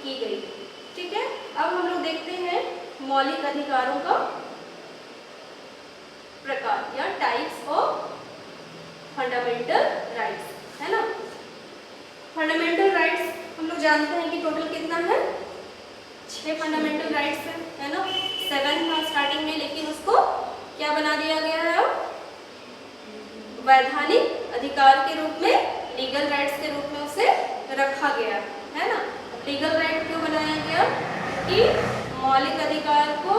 की गई। ठीक है, अब हम लोग देखते हैं मौलिक अधिकारों का प्रकार या टाइप्स ऑफ फंडामेंटल राइट्स, है ना। फंडामेंटल राइट्स हम लोग जानते हैं कि टोटल कितना है, 6 फंडामेंटल राइट्स है ना। 7 था स्टार्टिंग में, लेकिन उसको क्या बना दिया गया है, अब वैधानिक अधिकार के रूप में, लीगल राइट्स के रूप में उसे रखा गया है ना। लीगल राइट क्यों बनाया गया कि मौलिक अधिकार को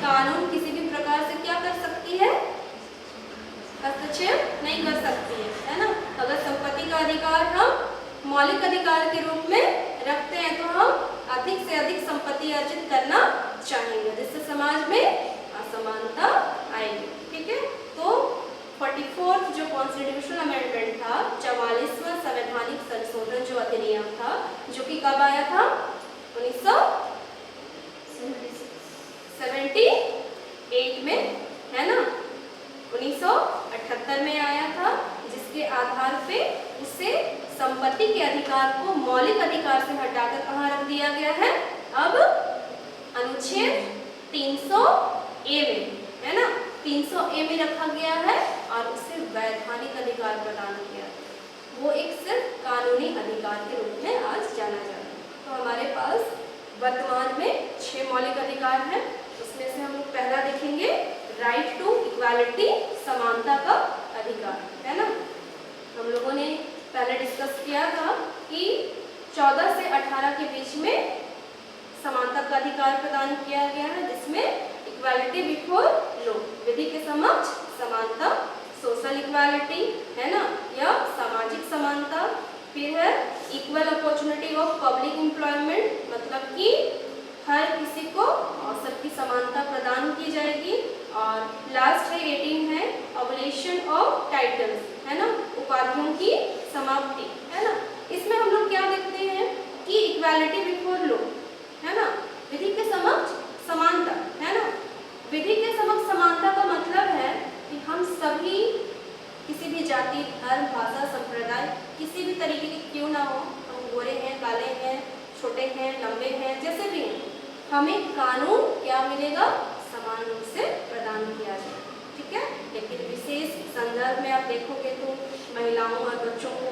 कानून किसी भी प्रकार से क्या कर सकती है, हस्तक्षेप नहीं कर सकती है ना। अगर संपत्ति का अधिकार हम मौलिक अधिकार के रूप में रखते हैं तो हम अधिक से अधिक संपत्ति अर्जित करना चाहेंगे, जिससे समाज में असमानता आएगी। ठीक है, तो 44th जो कॉन्स्टिट्यूशनल अमेंडमेंट था, 44वां संवैधानिक संशोधन जो अधिनियम था, जो कि कब आया था, 1978 में, है ना। 1978 में आया था, जिसके आधार पे उसे संपत्ति के अधिकार को मौलिक अधिकार से हटाकर कहाँ रख दिया गया है, अब अनुच्छेद 300A में, है ना, 300A में रखा गया है और उसे वैधानिक अधिकार प्रदान किया। वो एक सिर्फ कानूनी अधिकार के रूप में आज जाना जाता है। तो हमारे पास वर्तमान में 6 मौलिक अधिकार हैं। उसमें से हम लोग पहला देखेंगे राइट टू इक्वालिटी, समानता का अधिकार, है ना। हम लोगों ने पहले डिस्कस किया था कि 14 से 18 के बीच में समानता का अधिकार प्रदान किया गया है, जिसमें इक्वालिटी बिफोर लॉ, विधि के समक्ष समानता, सोशल इक्वालिटी, है ना, या सामाजिक समानता। फिर है equal opportunity of public employment, मतलब कि हर किसी को अवसर की समानता प्रदान की जाएगी। और लास्ट है 18 है अबोलिशन ऑफ टाइटल्स, है ना, उपाधियों की समाप्ति, है ना। इसमें हम लोग क्या देखते हैं कि इक्वालिटी बिफोर लॉ, है ना, विधि के समक्ष समानता, है ना। विधि के समक्ष समानता का मतलब है कि हम सभी, किसी भी जाति, धर्म, भाषा, संप्रदाय, किसी भी तरीके के क्यों ना हो, हम गोरे हैं, काले हैं, छोटे हैं, लंबे हैं, जैसे भी हैं, हमें कानून क्या मिलेगा, समान रूप से प्रदान किया जाए। ठीक है, लेकिन विशेष संदर्भ में आप देखोगे तो महिलाओं और बच्चों को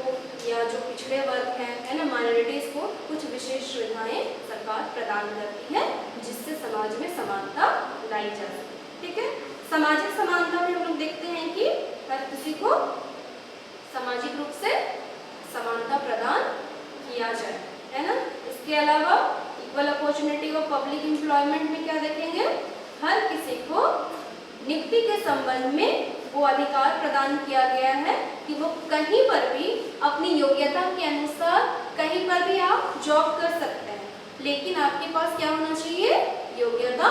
या जो पिछड़े वर्ग हैं, है ना, माइनॉरिटीज को कुछ विशेष सुविधाएं सरकार प्रदान करती है, जिससे समाज में समानता लाई जा सके। ठीक है, सामाजिक समानता में हम लोग देखते हैं कि हर किसी को सामाजिक रूप से समानता प्रदान किया जाए, है ना। इसके अलावा equal opportunity of public employment में क्या देखेंगे, हर किसी को नियुक्ति के संबंध में वो अधिकार प्रदान किया गया है कि वो कहीं पर भी अपनी योग्यता के अनुसार कहीं पर भी आप जॉब कर सकते हैं, लेकिन आपके पास क्या होना चाहिए, योग्यता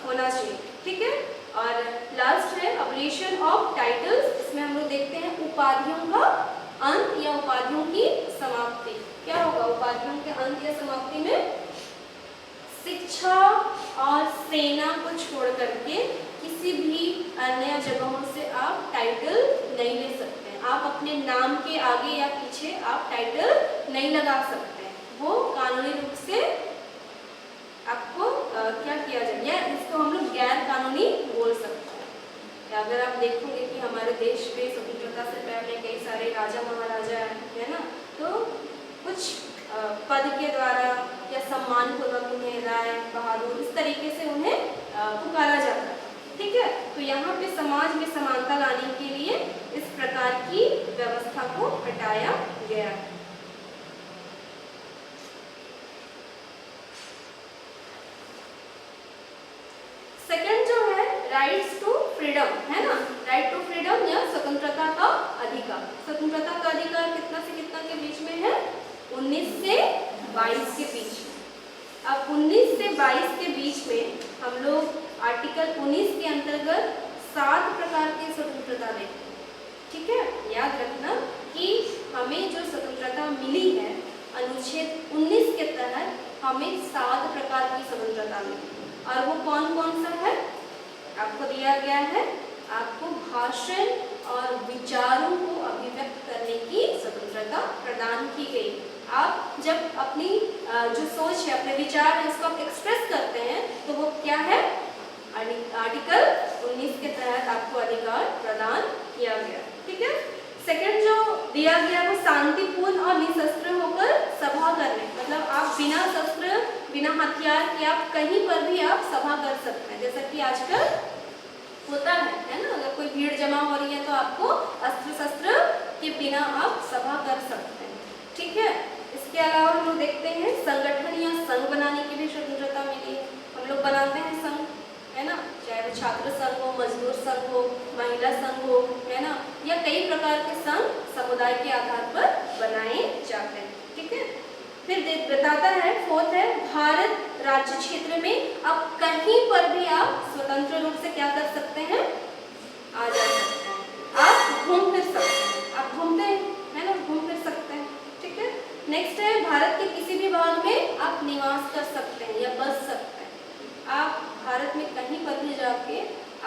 होना चाहिए। ठीक है, और लास्ट है अबोलिशन ऑफ टाइटल्स। इसमें हम लोग देखते हैं उपाधियों का अंत या उपाधियों की समाप्ति। क्या होगा उपाधियों के अंत या समाप्ति में, शिक्षा और सेना को छोड़ करके किसी भी अन्य जगहों से आप टाइटल नहीं ले सकते हैं। आप अपने नाम के आगे या पीछे आप टाइटल नहीं लगा सकते हैं, वो कानूनी रूप से आपको क्या किया जाए, या इसको हम लोग गैर कानूनी बोल सकते हैं। अगर आप देखोगे कि हमारे देश में स्वतंत्रता से पहले कई सारे राजा महाराजा है ना, तो कुछ पद के द्वारा या सम्मान पूर्वक उन्हें राय बहादुर इस तरीके से उन्हें पुकारा जाता है। ठीक है, तो यहाँ पे समाज में समानता लाने के लिए इस प्रकार की व्यवस्था को हटाया गया। सेकंड जो है राइट्स टू फ्रीडम, है ना, राइट टू फ्रीडम या स्वतंत्रता का अधिकार। स्वतंत्रता का अधिकार कितना से कितना के बीच में है, 19 से 22 के बीच। अब 19 से 22 के बीच में हम लोग आर्टिकल 19 के अंतर्गत 7 प्रकार की स्वतंत्रता देखते हैं। ठीक है, याद रखना कि हमें जो स्वतंत्रता मिली है अनुच्छेद 19 के तहत हमें 7 प्रकार की स्वतंत्रता मिली, और वो कौन कौन सा है आपको दिया गया है। आपको भाषण और विचारों को अभिव्यक्त करने की स्वतंत्रता प्रदान की गई। आप जब अपनी जो सोच है, अपने विचार है, उसको आप एक्सप्रेस करते हैं तो वो क्या है, आर्टिकल 19 के तहत आपको अधिकार प्रदान किया गया। ठीक है। सेकंड जो दिया गया वो शांतिपूर्ण और निशस्त्र होकर सभा करने, मतलब आप बिना शस्त्र बिना हथियार के आप कहीं पर भी आप सभा कर सकते हैं, जैसा कि आजकल होता है ना। अगर कोई भीड़ जमा हो रही है तो आपको अस्त्र शस्त्र के बिना आप सभा कर सकते हैं। ठीक है। इसके अलावा हम लोग देखते हैं संगठन या संघ बनाने की भी स्वतंत्रता मिली है। हम लोग बनाते हैं संघ, है ना, चाहे वो छात्र संघ हो, मजदूर संघ हो, महिला संघ हो, है ना, या कई प्रकार के संघ समुदाय के आधार पर बनाए जाते हैं। ठीक है। फिर बताता है, फोर्थ है, भारत राज्य क्षेत्र में आप कहीं पर भी आप स्वतंत्र रूप से क्या कर सकते हैं, आ जा सकते हैं, आप घूम फिर सकते हैं, आप घूमते हैं, है ना, घूम फिर सकते हैं। ठीक है। नेक्स्ट है, भारत के किसी भी भाग में आप निवास कर सकते हैं या बस सकते हैं। आप भारत में कहीं पर भी जाके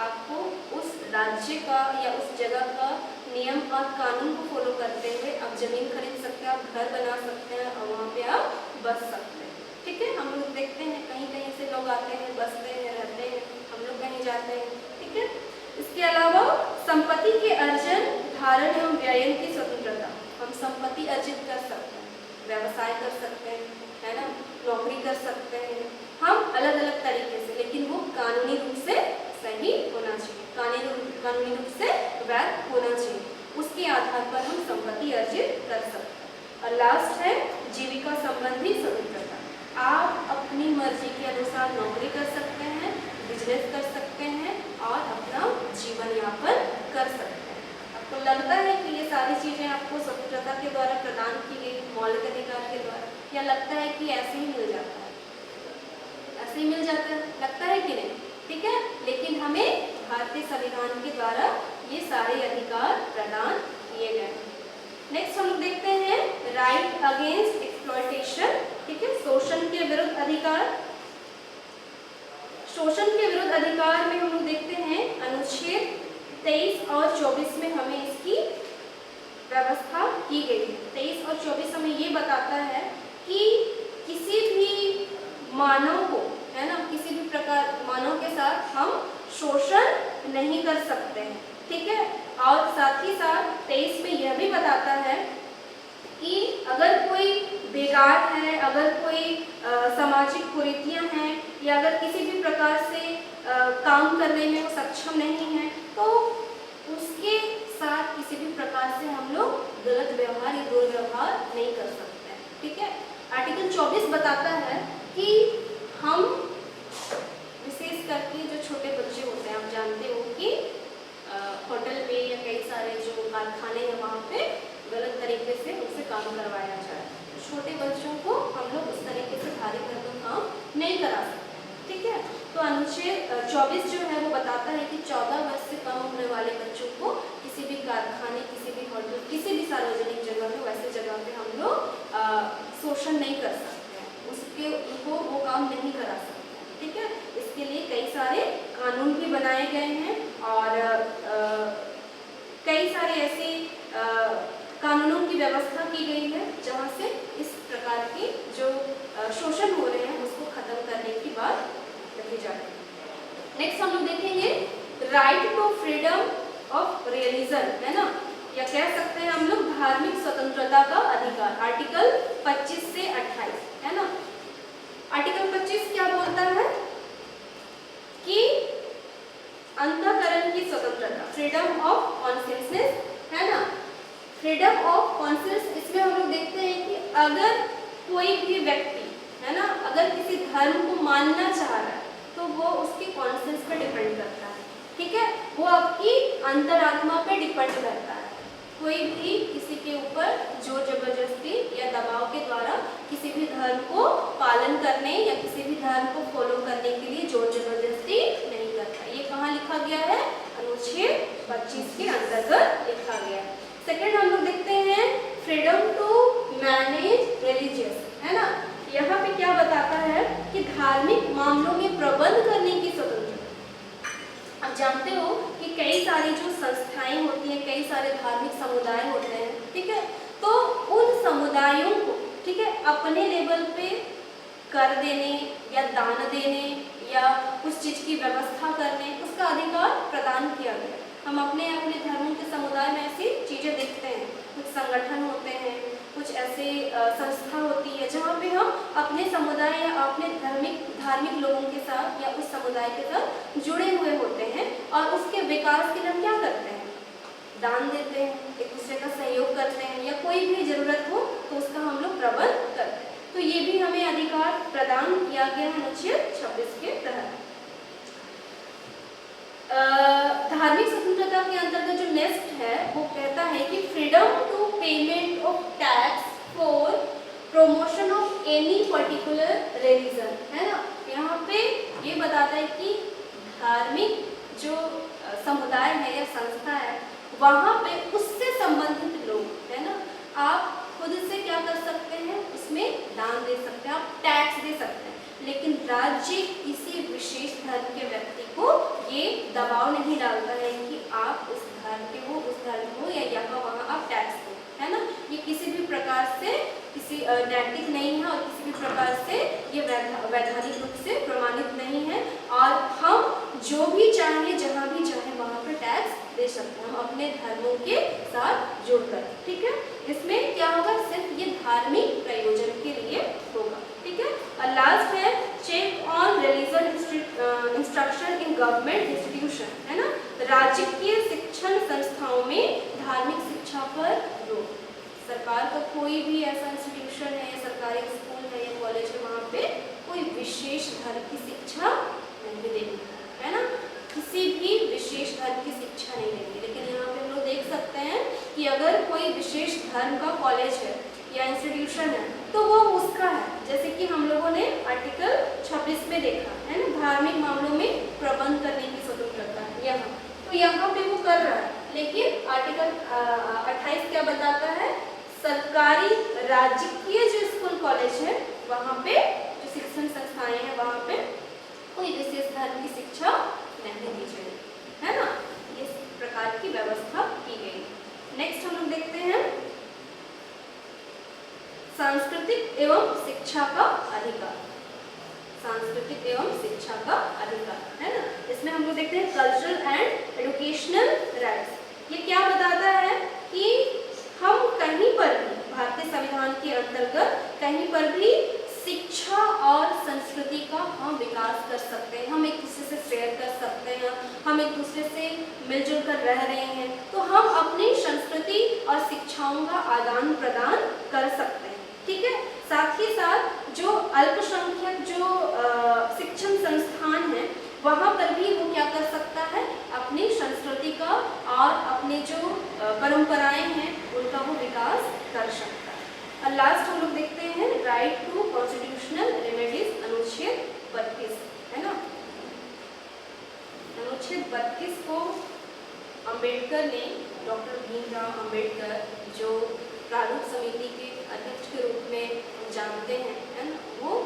आपको उस राज्य का या उस जगह का नियम और कानून को फॉलो करते हुए आप जमीन खरीद सकते हैं, आप घर बना सकते हैं और वहाँ पे आप बस सकते हैं। ठीक है। हम लोग देखते हैं कहीं कहीं से लोग आते हैं, बसते हैं, रहते हैं, हम लोग कहीं जाते हैं। ठीक है। इसके अलावा संपत्ति के अर्जन, धारण एवं व्ययन की स्वतंत्रता, हम संपत्ति अर्जित कर सकते हैं, व्यवसाय कर सकते हैं, है ना, नौकरी कर सकते हैं हम अलग अलग तरीके से, लेकिन वो कानूनी रूप से सही होना चाहिए, कानूनी रूप से वैध होना चाहिए, उसके आधार पर हम संपत्ति अर्जित कर सकते हैं। और लास्ट है जीविका संबंधी स्वतंत्रता, आप अपनी मर्जी के अनुसार नौकरी कर सकते हैं, बिजनेस कर सकते हैं और अपना जीवन यापन कर सकते हैं। आपको लगता है कि ये सारी चीज़ें आपको स्वतंत्रता के द्वारा प्रदान की गई, मौलिक अधिकार के द्वारा, या लगता है कि ऐसे ही मिल जाता है, ऐसे ही मिल जाता है, लगता है कि नहीं? ठीक है। लेकिन हमें भारतीय संविधान के द्वारा ये सारे अधिकार प्रदान किए गए हैं। नेक्स्ट हम लोग देखते हैं राइट अगेंस्ट एक्सप्लॉयटेशन। ठीक है। शोषण के विरुद्ध अधिकार। शोषण के विरुद्ध अधिकार में हम लोग देखते हैं अनुच्छेद 23 और 24 में हमें इसकी व्यवस्था की गई है। 23 और 24 हमें ये बताता है कि किसी भी मानव को, है ना, किसी भी प्रकार मानव के साथ हम शोषण नहीं कर सकते हैं। ठीक है। और साथ ही साथ 23 में यह भी बताता है कि अगर कोई बेकार है, अगर कोई सामाजिक कुरीतियां हैं या अगर किसी भी प्रकार से काम करने में वो सक्षम नहीं है तो उसके साथ किसी भी प्रकार से हम लोग गलत व्यवहार या दुर्व्यवहार नहीं कर सकते हैं। ठीक है। आर्टिकल 24 बताता है कि हम विशेष करके जो छोटे बच्चे होते हैं, आप जानते हो कि होटल में या कई सारे जो कारखाने हैं वहाँ पे गलत तरीके से उनसे काम करवाया जाए, तो छोटे बच्चों को हम लोग उस तरीके से भारी भरकम काम नहीं करा सकते। ठीक है। तो अनुच्छेद 24 जो है वो बताता है कि 14 वर्ष से कम उम्र वाले बच्चों को किसी भी कारखाने, किसी भी होटल, किसी भी सार्वजनिक जगह पे, वैसे जगह पे हम लोग शोषण नहीं कर सकते हैं, उनको वो काम नहीं करा सकते। ठीक है। इसके लिए कई सारे कानून भी बनाए गए हैं और कई सारे ऐसे कानूनों की व्यवस्था की गई है जहां से इस प्रकार के जो शोषण हो रहे हैं उसको खत्म करने की बात रखी जाती है। नेक्स्ट हम लोग देखेंगे right to freedom of religion, है ना, या कह सकते हैं हम लोग धार्मिक स्वतंत्रता का अधिकार। आर्टिकल 25 से 28, है ना। आर्टिकल 25 क्या बोलता है कि अंतःकरण की स्वतंत्रता, फ्रीडम ऑफ कॉन्शियसनेस, है ना, फ्रीडम ऑफ कॉन्शियस। इसमें हम लोग देखते हैं कि अगर कोई भी व्यक्ति, है ना, अगर किसी धर्म को मानना चाह रहा है तो वो उसके कॉन्शियस पे डिपेंड करता है। ठीक है। वो आपकी अंतरात्मा पे डिपेंड करता है। कोई भी किसी के ऊपर जोर जबरदस्ती या दबाव के द्वारा किसी भी धर्म को पालन करने या किसी भी धर्म को फॉलो करने के लिए जोर जबरदस्ती नहीं करता। ये कहाँ लिखा गया है? अनुच्छेद 25 के अंतर्गत लिखा गया है। सेकंड हम लोग देखते हैं फ्रीडम टू मैनेज रिलीजियस, है ना। यहाँ पे क्या बताता है कि धार्मिक मामलों में प्रबंध करने की स्वतंत्रता। आप जानते हो कि कई सारी जो संस्थाएं होती हैं, कई सारे धार्मिक समुदाय होते हैं, ठीक है, तो उन समुदायों को ठीक है, अपने लेवल पे कर देने या दान देने या उस चीज की व्यवस्था करने उसका अधिकार प्रदान किया गया। हम अपने अपने धर्मों के समुदाय में ऐसी चीजें देखते हैं, कुछ संगठन होते हैं, कुछ ऐसे संस्था होती है जहाँ पे हम अपने समुदाय या अपने धार्मिक लोगों के साथ या उस समुदाय के साथ जुड़े हुए होते हैं और उसके विकास के लिए हम क्या करते हैं, दान देते हैं, एक दूसरे का सहयोग करते हैं या कोई भी जरूरत हो तो उसका हम लोग प्रबंध करते हैं। तो ये भी हमें अधिकार प्रदान किया गया है अनुच्छेद 26 के तहत। धार्मिक स्वतंत्रता के अंतर्गत जो नेक्स्ट है वो कहता है कि freedom to payment of tax for promotion of any particular religion, है ना। यहाँ पे ये बताता है कि धार्मिक जो समुदाय है या संस्था है वहाँ पे उससे संबंधित लोग, है ना, आप खुद से क्या कर सकते हैं, उसमें दान दे सकते हैं, आप टैक्स दे सकते हैं, लेकिन राज्य किसी विशेष धर्म के व्यक्ति को ये दबाव नहीं डालता है कि आप उस धर्म के हो, उस धर्म हो या यहाँ वहाँ आप टैक्स दो, है ना। ये किसी भी प्रकार से किसी नैतिक नहीं है और किसी भी प्रकार से ये वैधानिक रूप से प्रमाणित नहीं है और हम जो भी चाहे जहाँ भी चाहे वहाँ पर टैक्स दे सकते हैं, हम अपने धर्मों के साथ जुड़कर, ठीक है। इसमें क्या होगा, सिर्फ ये धार्मिक प्रयोजन के लिए होगा, ठीक है। और लास्ट है check on religion instruction in government institution, है ना। राजकीय शिक्षण संस्थाओं में धार्मिक शिक्षा पर रोक। सरकार का कोई भी ऐसा इंस्टीट्यूशन है या सरकारी स्कूल है या कॉलेज है वहाँ पे कोई विशेष धर्म की शिक्षा नहीं देगी, है ना, किसी भी विशेष धर्म की शिक्षा नहीं देगी। लेकिन यहाँ पे हम लोग देख सकते हैं कि अगर कोई विशेष धर्म का कॉलेज है या इंस्टीट्यूशन है तो वो उसका है, जैसे कि हम लोगों ने आर्टिकल 26 में देखा है ना, धार्मिक मामलों में प्रबंध करने की स्वतंत्रता यहाँ, तो यहाँ पे वो कर रहा है। लेकिन आर्टिकल 28 क्या बताता है, सरकारी राजकीय जो स्कूल कॉलेज है वहाँ पे जो शिक्षण संस्थाएं हैं वहाँ पे कोई विशेष धर्म की शिक्षा नहीं दी जाएगी, है ना। इस प्रकार की व्यवस्था की गई। नेक्स्ट हम लोग देखते हैं सांस्कृतिक एवं शिक्षा का अधिकार। सांस्कृतिक एवं शिक्षा का अधिकार, है ना। इसमें हम लोग देखते हैं कल्चरल एंड एजुकेशनल राइट्स। ये क्या बताता है कि हम कहीं पर भी भारतीय संविधान के अंतर्गत कहीं पर भी शिक्षा और संस्कृति का हम विकास कर सकते हैं, हम एक दूसरे से शेयर कर सकते हैं, हम एक दूसरे से मिलजुल कर रह रहे हैं, तो हम अपनी संस्कृति और शिक्षाओं का आदान प्रदान कर सकते हैं, ठीक है। साथ ही साथ जो अल्पसंख्यक जो शिक्षण संस्थान है वहाँ पर भी वो क्या कर सकता है, अपनी संस्कृति का और अपने जो परंपराएं हैं उनका वो विकास कर सकता है। और लास्ट हम लोग देखते हैं राइट टू कॉन्स्टिट्यूशनल रेमेडीज, अनुच्छेद 32, है ना। अनुच्छेद 32 को अंबेडकर ने, डॉक्टर भीमराव अंबेडकर जो प्रारूप समिति के अध्यक्ष के रूप में हम जानते हैं, है ना, वो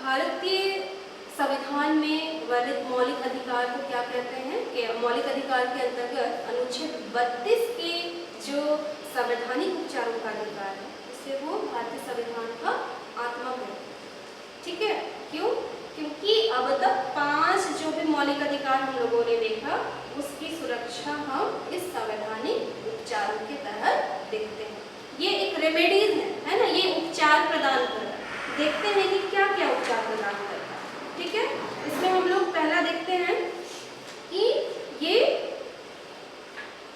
भारतीय संविधान में वर्णित मौलिक अधिकार को क्या कहते हैं कि मौलिक अधिकार के अंतर्गत अनुच्छेद 32 के जो संवैधानिक उपचारों का अधिकार है उसे वो भारतीय संविधान का आत्मा कहते हैं, ठीक है। क्यों? क्योंकि अब तक 5 जो भी मौलिक अधिकार हम लोगों ने देखा उसकी सुरक्षा हम इस संवैधानिक उपचारों के तहत देखते हैं। ये एक रेमेडीज है ना, ये उपचार प्रदान कर रहा है। देखते हैं कि क्या क्या उपचार प्रदान करता है, ठीक है। इसमें हम लोग पहला देखते हैं कि ये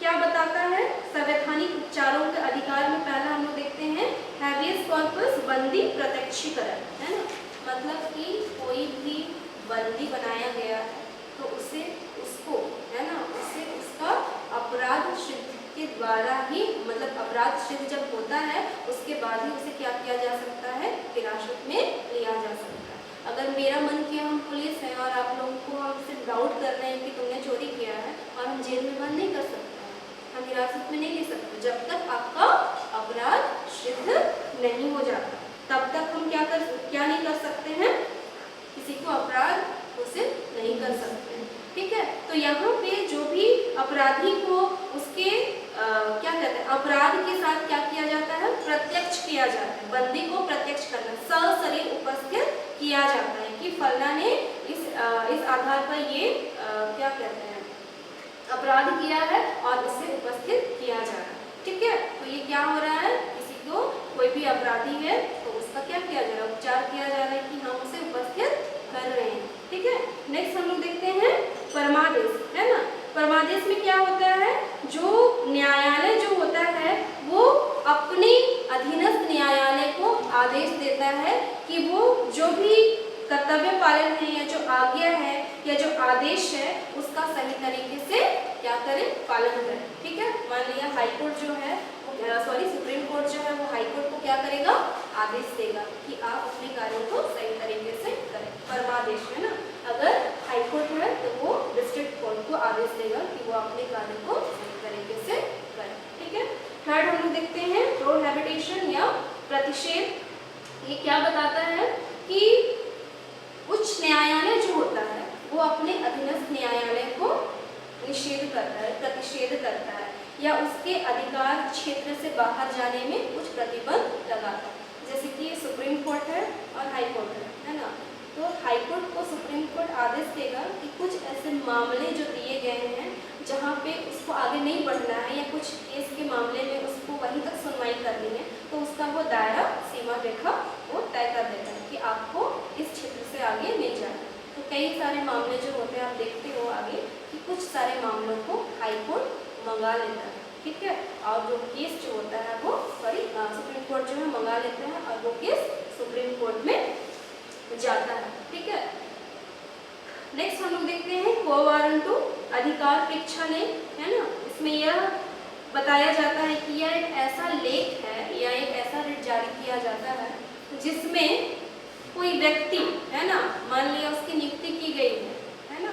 क्या बताता है, संवैधानिक उपचारों के अधिकार में पहला हम लोग देखते हैं हैबियस कॉर्पस, बंदी प्रत्यक्षीकरण, है ना। मतलब कि कोई भी बंदी बनाया गया है तो उसे उसको, है ना, उसे उसका अपराध सिद्ध के द्वारा ही, मतलब अपराध सिद्ध जब होता है उसके बाद ही उसे क्या किया जा सकता है, हिरासत में लिया जा सकता है। अगर मेरा मन किया हम पुलिस हैं और आप लोगों को हम सिर्फ डाउट कर रहे हैं कि तुमने चोरी किया है और हम जेल में बंद नहीं कर सकते, हम हिरासत में नहीं ले सकते जब तक आपका अपराध सिद्ध नहीं हो जाता, तब तक हम क्या नहीं कर सकते हैं, किसी को अपराध घोषित नहीं कर सकते हैं, ठीक है। तो यहाँ पे जो भी अपराधी को उसके क्या कहते हैं, अपराध के साथ क्या किया जाता है, प्रत्यक्ष किया किया जाता है कि फलना ने इस आधार पर ये क्या कहते हैं अपराध किया है और उसे उपस्थित किया जा रहा है। ठीक है, तो ये क्या हो रहा है, किसी को कोई भी अपराधी है तो उसका क्या किया जा रहा है, उपचार किया जा रहा है कि हम उसे उपस्थित कर रहे हैं। ठीक है, नेक्स्ट हम लोग देखते हैं परमादेश, है ना। परमादेश में क्या होता है, जो न्यायालय जो होता है वो अपने अधीनस्थ न्यायालय को आदेश देता है कि वो जो भी कर्तव्य पालन है या जो आज्ञा है या जो आदेश है उसका सही तरीके से क्या करें, पालन करें। ठीक है, मान लिया हाई कोर्ट जो है सुप्रीम कोर्ट जो है वो हाई कोर्ट को क्या करेगा, आदेश देगा कि आप अपने कार्यों को सही तरीके से करें। परमादेश है ना, अगर हाई कोर्ट है तो वो डिस्ट्रिक्ट कोर्ट को आदेश देगा कि वो अपने कार्य को सही तरीके से करें। ठीक है, थर्ड हम लोग देखते हैं प्रोहिबिशन या प्रतिषेध। ये क्या बताता है कि उच्च न्यायालय जो होता है वो अपने अधीनस्थ न्यायालय को निषेध करता है, प्रतिषेध करता है या उसके अधिकार क्षेत्र से बाहर जाने में कुछ प्रतिबंध लगाता है। जैसे कि सुप्रीम कोर्ट है और हाई कोर्ट है ना, तो हाई कोर्ट को सुप्रीम कोर्ट आदेश देगा कि कुछ ऐसे मामले जो दिए गए हैं जहाँ पे उसको आगे नहीं बढ़ना है या कुछ केस के मामले में उसको वहीं तक सुनवाई करनी है, तो उसका वो दायरा सीमा रेखा वो तय कर देता है कि आपको इस क्षेत्र से आगे नहीं जाना। तो कई सारे मामले जो होते हैं आप देखते हो आगे कि कुछ सारे मामलों को हाई कोर्ट मंगा लेता है। ठीक है, और जो केस जो होता है वो सुप्रीम कोर्ट जो है मंगा लेता है और वो केस सुप्रीम कोर्ट में जाता है। ठीक है, नेक्स्ट हम लोग देखते हैं क्वो वारंटो, अधिकार परीक्षा लेख, है ना। इसमें यह बताया जाता है कि यह एक ऐसा लेख है या एक ऐसा रिट जारी किया जाता है जिसमें कोई व्यक्ति है ना, मान लिया उसकी नियुक्ति की गई है ना,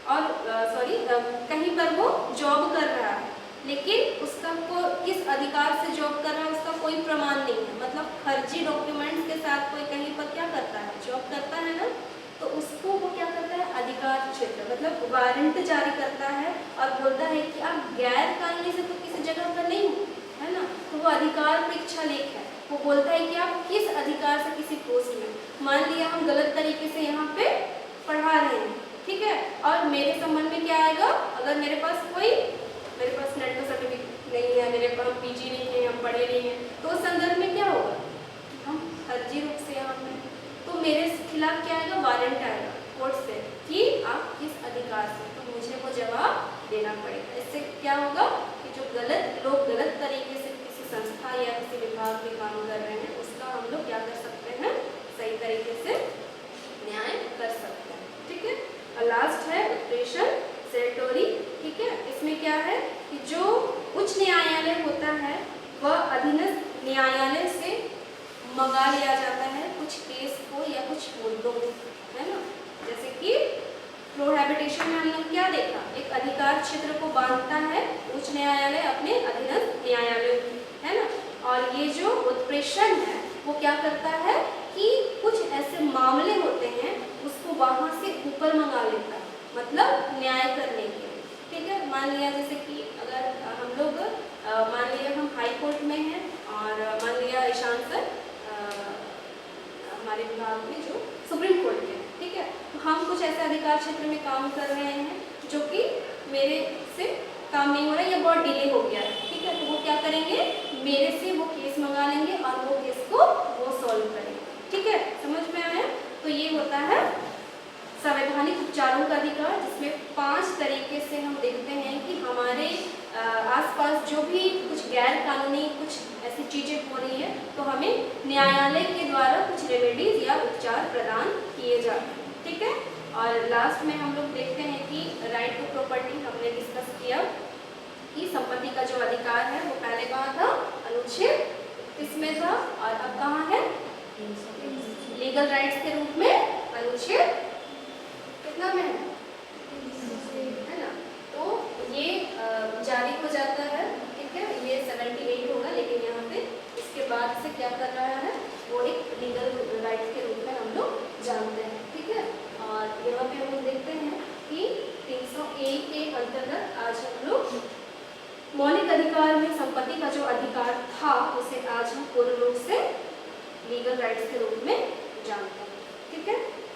और कहीं पर वो जॉब कर रहा है लेकिन उसका को किस अधिकार से जॉब कर रहा है उसका कोई प्रमाण नहीं है, मतलब फर्जी डॉक्यूमेंट्स के साथ कोई कहीं पर क्या करता है, जॉब करता है ना, तो उसको वो क्या करता है, अधिकार क्षेत्र मतलब वारंट जारी करता है और बोलता है कि आप गैर कानूनी से तो किसी जगह पर नहीं हो, है ना। तो वो अधिकार परीक्षा लेख है, वो बोलता है कि आप किस अधिकार से किसी पोस्ट में, मान लिया हम गलत तरीके से यहाँ पे पढ़ा रहे हैं, ठीक है, और मेरे संबंध में क्या आएगा, अगर मेरे पास नेट का सर्टिफिकेट नहीं है, मेरे पास पीजी नहीं है, हम पढ़े नहीं हैं, तो उस संदर्भ में क्या होगा, हम फर्जी रूप से यहाँ पे, तो मेरे खिलाफ क्या आएगा, वारंट आएगा कोर्ट से कि आप किस अधिकार से, तो मुझे वो जवाब देना पड़ेगा। इससे क्या होगा कि जो लोग गलत तरीके से किसी संस्था या किसी विभाग में काम कर रहे हैं उसका हम लोग क्या कर सकते हैं, सही तरीके से न्याय कर सकते हैं। ठीक है, और लास्ट है उत्प्रेषण सेरेटोरी। ठीक है, इसमें क्या है कि जो उच्च न्यायालय होता है वह अधीनस्थ न्यायालय से मंगा लिया जाता है कुछ केस को या कुछ मुद्दों को, है ना। जैसे कि प्रोहिबिशन में हमने क्या देखा, एक अधिकार क्षेत्र को बांधता है उच्च न्यायालय अपने अधीनस्थ न्यायालय, है ना। और ये जो उत्प्रेषण है वो क्या करता है कि कुछ ऐसे मामले होते हैं उसको वहाँ से ऊपर मंगा लेता है, मतलब न्याय करने के लिए। ठीक है, मान लिया जैसे कि अगर हम लोग मान लिया हम हाई कोर्ट में हैं और मान लिया ईशान सर हमारे विभाग में जो सुप्रीम कोर्ट के, ठीक है, तो हम कुछ ऐसे अधिकार क्षेत्र में काम कर रहे हैं जो कि मेरे से काम नहीं हो रहा है या बहुत डिले हो गया है। ठीक है, तो वो क्या करेंगे, मेरे से वो केस मंगा लेंगे और वो केस को वो सॉल्व करेंगे। ठीक है, समझ में आया। तो ये होता है संवैधानिक उपचारों का अधिकार, जिसमें 5 तरीके से हम देखते हैं कि हमारे आसपास जो भी कुछ गैर कानूनी कुछ ऐसी चीज़ें हो रही है तो हमें न्यायालय के द्वारा कुछ रेमेडीज या उपचार प्रदान किए जाते हैं। ठीक है, और लास्ट में हम लोग देखते हैं कि राइट टू प्रॉपर्टी हमने डिस्कस किया कि संपत्ति का जो अधिकार है वो पहले कहाँ था, अनुच्छेद इसमें था, और अब कहाँ है, लीगल राइट्स के रूप में अनुच्छेद कितना में है ना। तो ये जारी हो जाता है। ठीक है, ये 78 होगा, लेकिन यहाँ पे इसके बाद से क्या कर रहा है वो एक लीगल राइट के रूप में हम लोग जानते हैं। ठीक है, और यहाँ पे हम लोग देखते हैं कि 301 के अंतर्गत आज हम लोग मौलिक अधिकार में संपत्ति का जो अधिकार था उसे आज हम पूर्ण रूप से लीगल राइट्स के रूप में जानते हैं। है।